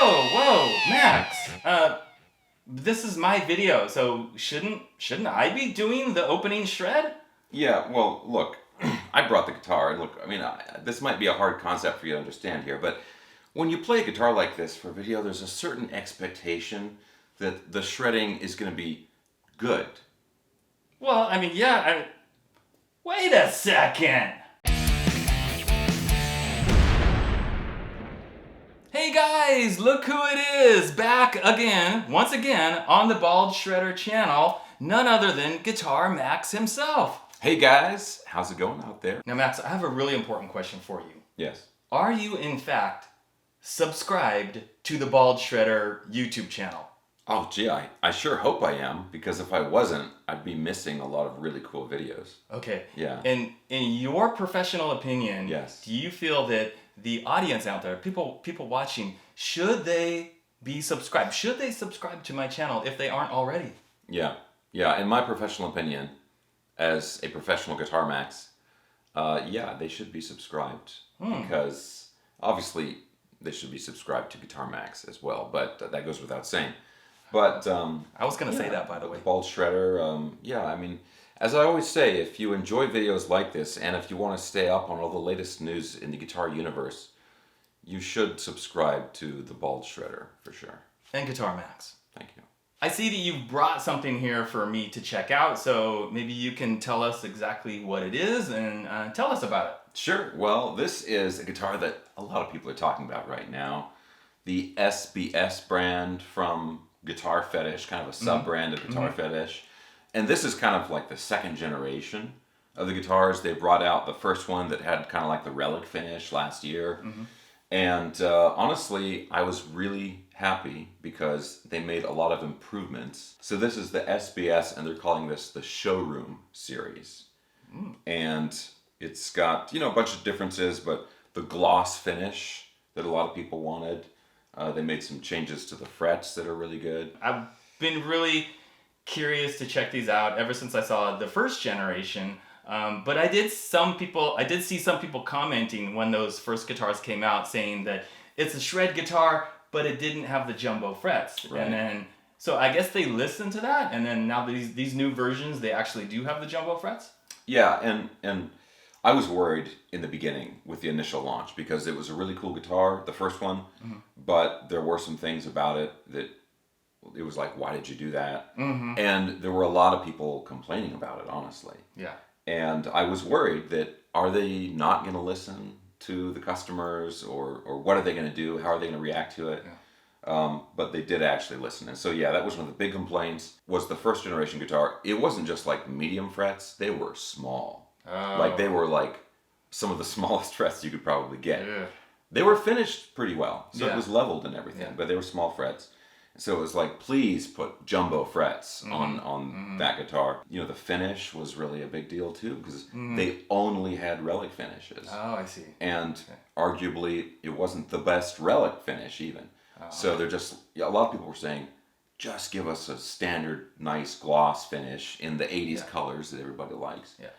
Whoa, Max. This is my video, so shouldn't I be doing the opening shred? Yeah, well, look, I brought the guitar, and look, I mean, this might be a hard concept for you to understand here, but when you play a guitar like this for video, there's a certain expectation that the shredding is going to be good. Well, I mean, yeah, wait a second. Hey guys, look who it is, back again, once again, on the Bald Shredder channel, none other than Guitar Max himself. Hey guys, how's it going out there? Now Max, I have a really important question for you. Yes. Are you in fact subscribed to the Bald Shredder YouTube channel? Oh gee, I sure hope I am, because if I wasn't, I'd be missing a lot of really cool videos. Okay. Yeah. And in your professional opinion, yes, do you feel that the audience out there, people watching, should they be subscribed? Should they subscribe to my channel if they aren't already? Yeah. In my professional opinion, as a professional Guitar Max, yeah, they should be subscribed because obviously they should be subscribed to Guitar Max as well, but that goes without saying. But I was going to say that, by the way. Bald Shredder, yeah, I mean, as I always say, if you enjoy videos like this, and if you want to stay up on all the latest news in the guitar universe, you should subscribe to the Bald Shredder, for sure. And Guitar Max. Thank you. I see that you've brought something here for me to check out, so maybe you can tell us exactly what it is and tell us about it. Sure. Well, this is a guitar that a lot of people are talking about right now. The SBS brand from Guitar Fetish, kind of a sub-brand of Guitar Fetish. And this is kind of like the second generation of the guitars. They brought out the first one that had kind of like the relic finish last year. And honestly, I was really happy because they made a lot of improvements. So this is the SBS, and they're calling this the Showroom series. And it's got, you know, a bunch of differences, but the gloss finish that a lot of people wanted. They made some changes to the frets that are really good. I've been really curious to check these out ever since I saw the first generation. But I did see some people commenting when those first guitars came out saying that it's a shred guitar, but it didn't have the jumbo frets. Right. And then, so I guess they listened to that, and then now these new versions, they actually do have the jumbo frets? Yeah, and I was worried in the beginning with the initial launch because it was a really cool guitar, the first one, but there were some things about it that it was like, why did you do that? And there were a lot of people complaining about it, honestly. Yeah. And I was worried that, are they not going to listen to the customers, or what are they going to do? How are they going to react to it? Yeah. But they did actually listen. And so, yeah, that was one of the big complaints, was the first generation guitar. It wasn't just like medium frets. They were small. Oh. Like they were like some of the smallest frets you could probably get. Yeah. They were finished pretty well. So Yeah. it was leveled and everything, but they were small frets. So it was like, please put jumbo frets on that guitar. You know, the finish was really a big deal too, because they only had relic finishes. Oh, I see. And arguably, it wasn't the best relic finish even. So they're just, a lot of people were saying, just give us a standard, nice gloss finish in the 80s colors that everybody likes. Yeah.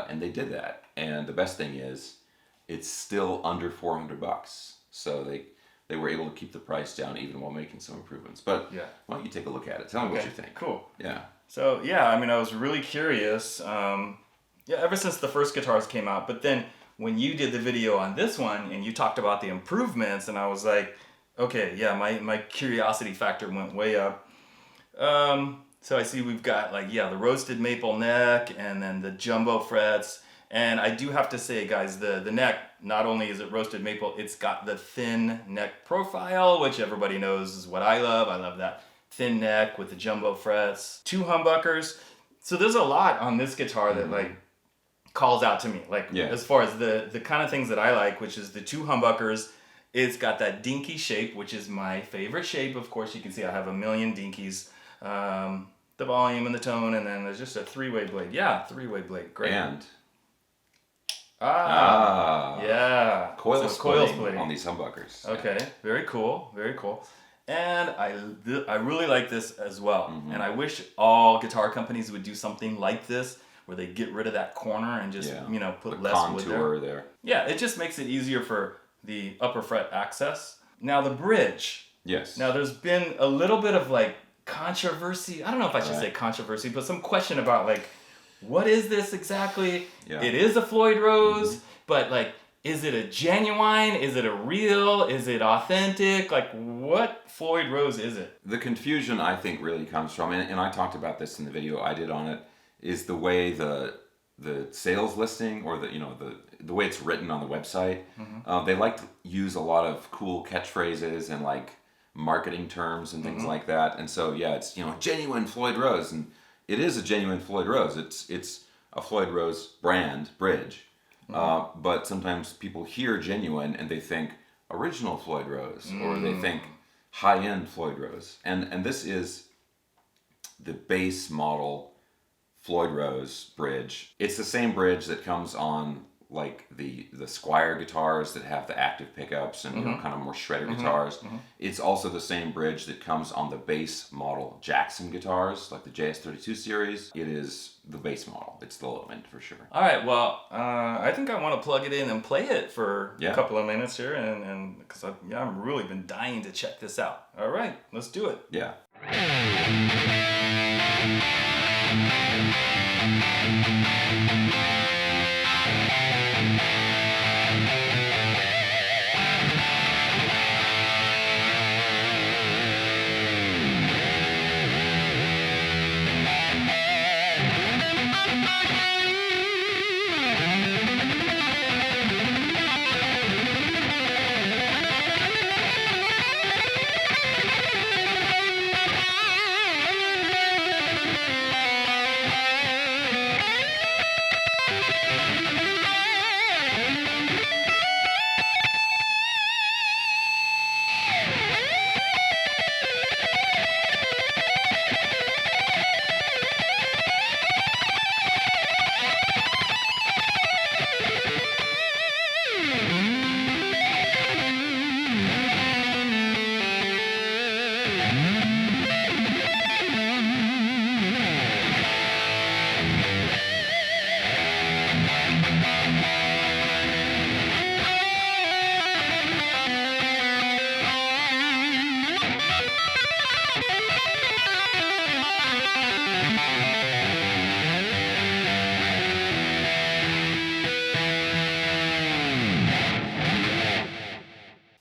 And they did that. And the best thing is, it's still under $400. So they were able to keep the price down even while making some improvements. But why don't you take a look at it? Tell me what you think. Cool. Yeah. So yeah, I mean, I was really curious. Ever since the first guitars came out, but then when you did the video on this one and you talked about the improvements, and I was like, okay, yeah, my curiosity factor went way up. So I see we've got like, the roasted maple neck and then the jumbo frets. And I do have to say, guys, the neck, not only is it roasted maple, it's got the thin neck profile, which everybody knows is what I love. I love that thin neck with the jumbo frets. 2 humbuckers. So there's a lot on this guitar that like calls out to me. Like as far as the kind of things that I like, which is the 2 humbuckers. It's got that dinky shape, which is my favorite shape. Of course, you can see I have a million dinkies. The volume and the tone, and then there's just a 3-way blade. Yeah, 3-way blade. Great. And yeah. Coil splitting splitting on these humbuckers. Okay, very cool, very cool. And I really like this as well. And I wish all guitar companies would do something like this, where they get rid of that corner and just put the less wood contour there. Yeah, it just makes it easier for the upper fret access. Now the bridge. Yes. Now, there's been a little bit of like controversy. I don't know if I should say controversy, but some question about like, what is this exactly? Yeah. It is a Floyd Rose, but like, is it a genuine? Is it a real? Is it authentic? Like, what Floyd Rose is it? The confusion, I think, really comes from, and I talked about this in the video I did on it, is the way the sales listing, or the way it's written on the website. They like to use a lot of cool catchphrases and like marketing terms and things like that. And so yeah, it's genuine Floyd Rose, and it is a genuine Floyd Rose. It's a Floyd Rose brand bridge. But sometimes people hear genuine and they think original Floyd Rose, or they think high-end Floyd Rose. And this is the base model Floyd Rose bridge. It's the same bridge that comes on like the Squier guitars that have the active pickups and kind of more shredder guitars. It's also the same bridge that comes on the base model Jackson guitars, like the JS32 series. It is the base model. It's the low end for sure. All right, well, I think I want to plug it in and play it for a couple of minutes here, and because I'm really been dying to check this out. All right, let's do it. Yeah.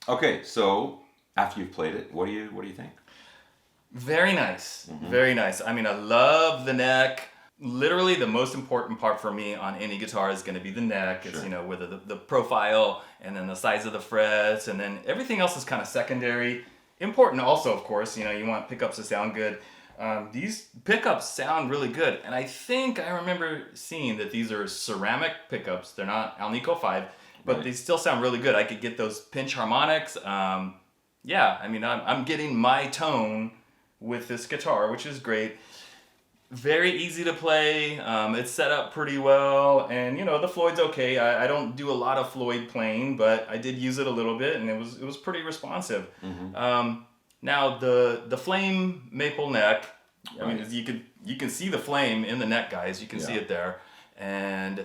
Okay, so after you've played it, what do you think? Very nice. Very nice. I mean, I love the neck. Literally, the most important part for me on any guitar is going to be the neck. It's, whether the profile and then the size of the frets, and then everything else is kind of secondary. Important also, of course, you want pickups to sound good. These pickups sound really good. And I think I remember seeing that these are ceramic pickups. They're not Alnico 5, but they still sound really good. I could get those pinch harmonics. Yeah, I mean, I'm getting my tone with this guitar, which is great. Very easy to play. It's set up pretty well, and the Floyd's okay. I don't do a lot of Floyd playing, but I did use it a little bit, and it was pretty responsive. Now the flame maple neck. I mean, you can see the flame in the neck, guys. You can see it there, and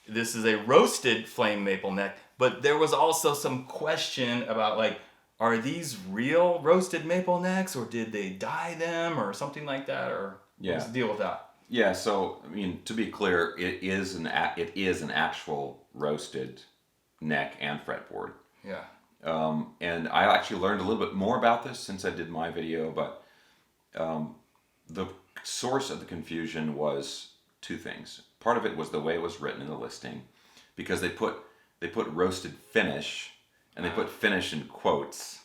this is a roasted flame maple neck. But there was also some question about like, are these real roasted maple necks, or did they dye them, or something like that, or what's the deal with that? Yeah, so I mean, to be clear, it is an actual roasted neck and fretboard. Yeah. And I actually learned a little bit more about this since I did my video, but the source of the confusion was two things. Part of it was the way it was written in the listing, because they put roasted finish, and they put finish in quotes.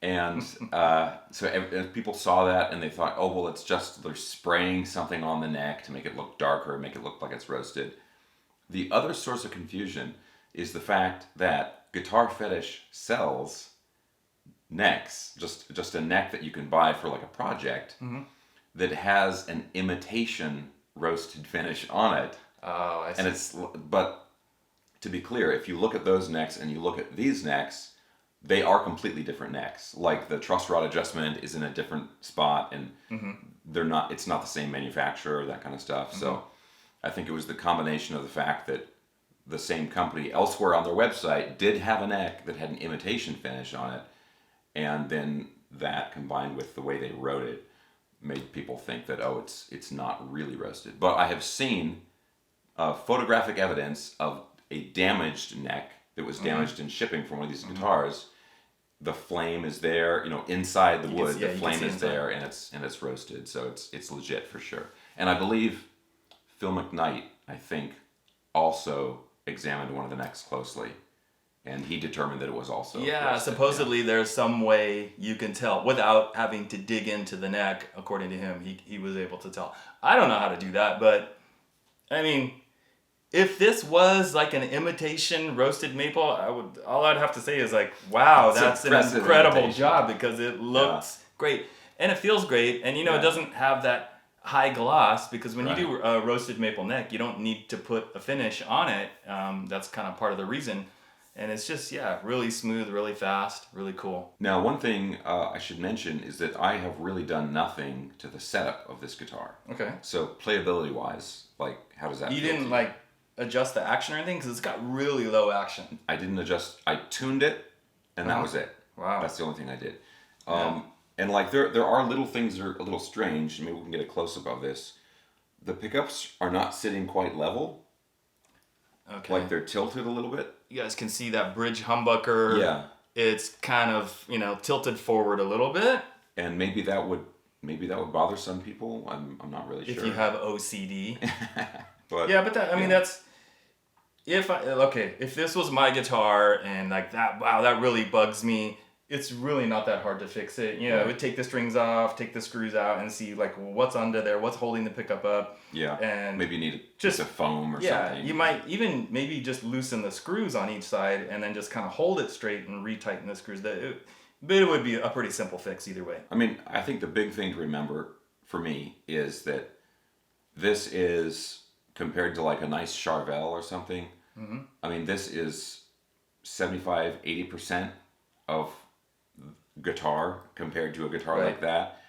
And so people saw that and they thought, oh, well, it's just they're spraying something on the neck to make it look darker, make it look like it's roasted. The other source of confusion is the fact that Guitar Fetish sells necks, just a neck that you can buy for like a project that has an imitation roasted finish on it. Oh, I see. And but to be clear, if you look at those necks and you look at these necks, they are completely different necks. Like the truss rod adjustment is in a different spot, and it's not the same manufacturer, that kind of stuff. So I think it was the combination of the fact that the same company elsewhere on their website did have a neck that had an imitation finish on it, and then that combined with the way they wrote it made people think that, oh, it's not really roasted. But I have seen photographic evidence of a damaged neck that was damaged in shipping from one of these guitars. The flame is there, inside the wood. The flame is there, and it's roasted, so it's legit for sure. And I believe Phil McKnight, I think, also examined one of the necks closely, and he determined that it was also roasted. Supposedly there's some way you can tell without having to dig into the neck. According to him, he was able to tell. I don't know how to do that, but I mean, if this was like an imitation roasted maple, all I'd have to say is like, wow, that's an incredible job, because it looks great and it feels great, and it doesn't have that high gloss, because when you do a roasted maple neck, you don't need to put a finish on it. That's kind of part of the reason, and it's just really smooth, really fast, really cool. Now, one thing I should mention is that I have really done nothing to the setup of this guitar. Okay. So playability wise, like, how does that? You didn't adjust the action or anything, because it's got really low action. I didn't adjust. I tuned it, and that was it. Wow. That's the only thing I did. And there are little things that are a little strange. Maybe we can get a close up of this. The pickups are not sitting quite level. Okay. Like they're tilted a little bit. You guys can see that bridge humbucker. Yeah. It's kind of tilted forward a little bit. And maybe that would bother some people. I'm not really sure. If you have OCD. But that, I mean, that's. If this was my guitar and like that, wow, that really bugs me. It's really not that hard to fix it. I would take the strings off, take the screws out, and see like what's under there, what's holding the pickup up. Yeah. And maybe you need just a foam or something. Yeah, you might even maybe just loosen the screws on each side and then just kind of hold it straight and retighten the screws. But it would be a pretty simple fix either way. I mean, I think the big thing to remember for me is that this is, compared to like a nice Charvel or something, I mean, this is 75-80% of guitar compared to a guitar like that,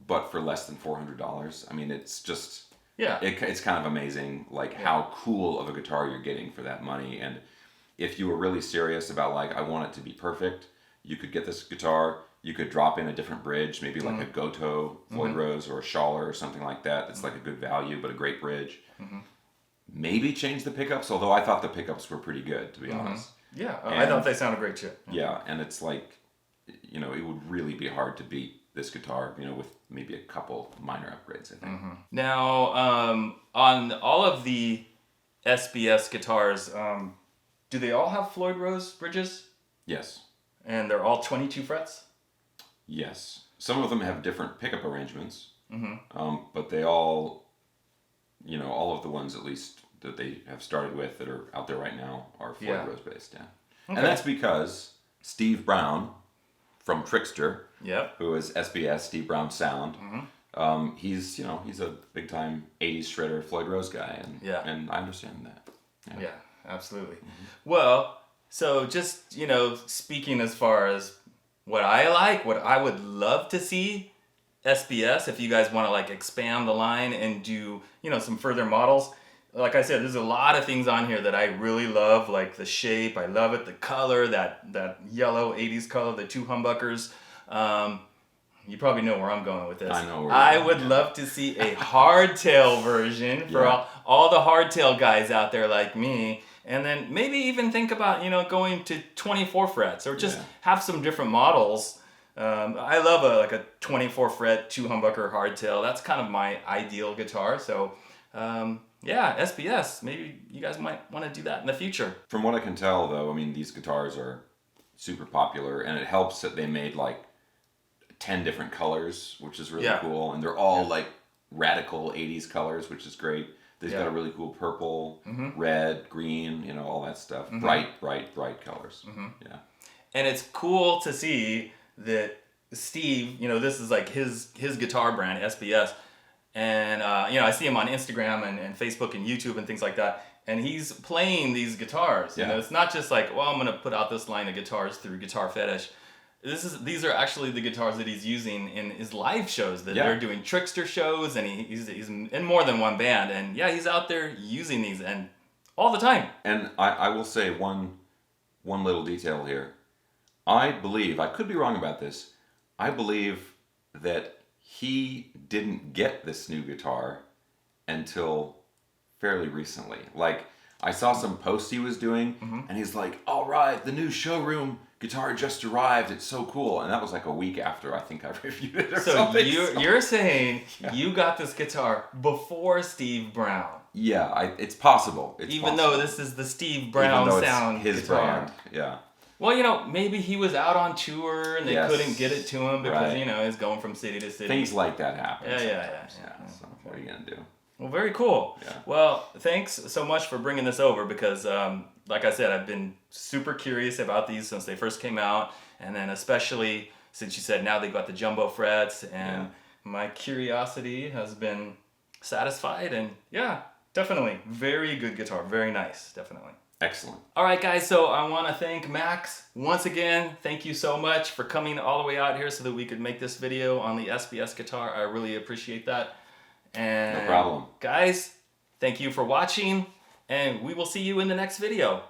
but for less than $400. I mean, it's just it's kind of amazing how cool of a guitar you're getting for that money. And if you were really serious about I want it to be perfect, you could get this guitar. You could drop in a different bridge, maybe like a Gotoh Floyd Rose or a Schaller or something like that. That's like a good value but a great bridge. Maybe change the pickups, although I thought the pickups were pretty good, to be honest. Yeah, I thought they sounded great too. Yeah, and it's like, it would really be hard to beat this guitar, with maybe a couple minor upgrades, I think. Now, on all of the SBS guitars, do they all have Floyd Rose bridges? Yes. And they're all 22 frets? Yes. Some of them have different pickup arrangements, but they all, all of the ones at least that they have started with that are out there right now are Floyd Rose based, Okay. And that's because Steve Brown from Trickster, who is SBS, Steve Brown Sound, he's a big time 80s shredder Floyd Rose guy, and I understand that. Yeah, absolutely. Well, so just, speaking as far as what I like, what I would love to see SBS, if you guys want to expand the line and do, some further models. Like I said, there's a lot of things on here that I really love, like the shape. I love it, the color, that yellow 80s color, the two humbuckers. You probably know where I'm going with this. I know where I would love to see a hardtail version for all the hardtail guys out there like me. And then maybe even think about, going to 24 frets or just have some different models. I love a 24 fret, two humbucker hardtail. That's kind of my ideal guitar. So, SBS, maybe you guys might want to do that in the future. From what I can tell, though, I mean, these guitars are super popular, and it helps that they made 10 different colors, which is really cool. And they're all radical 80s colors, which is great. They've got a really cool purple, red, green, all that stuff. Bright colors. Yeah. And it's cool to see that Steve, this is his guitar brand, SBS. And, I see him on Instagram and Facebook and YouTube and things like that. And he's playing these guitars. It's not just I'm going to put out this line of guitars through Guitar Fetish. These are actually the guitars that he's using in his live shows that they're doing Trickster shows, and he's in more than one band, and he's out there using these and all the time. And I will say one little detail here. I believe, I could be wrong about this, I believe that he didn't get this new guitar until fairly recently. Like, I saw some posts he was doing, and he's like, all right, the new showroom guitar just arrived, it's so cool. And that was like a week after I think I reviewed it or something. You're saying you got this guitar before Steve Brown. Yeah, it's possible. Even though this is the Steve Brown sound his guitar. brand, yeah. Well, maybe he was out on tour and they Yes. couldn't get it to him because, Right. he's going from city to city. Things like that happen. Yeah. So what are you gonna do? Well, very cool. Yeah. Well, thanks so much for bringing this over because, like I said, I've been super curious about these since they first came out. And then especially since you said now they've got the jumbo frets and my curiosity has been satisfied. And yeah, definitely. Very good guitar. Very nice. Definitely. Excellent. All right, guys, so I want to thank Max once again. Thank you so much for coming all the way out here so that we could make this video on the SBS guitar. I really appreciate that. And No problem. guys, thank you for watching, and we will see you in the next video.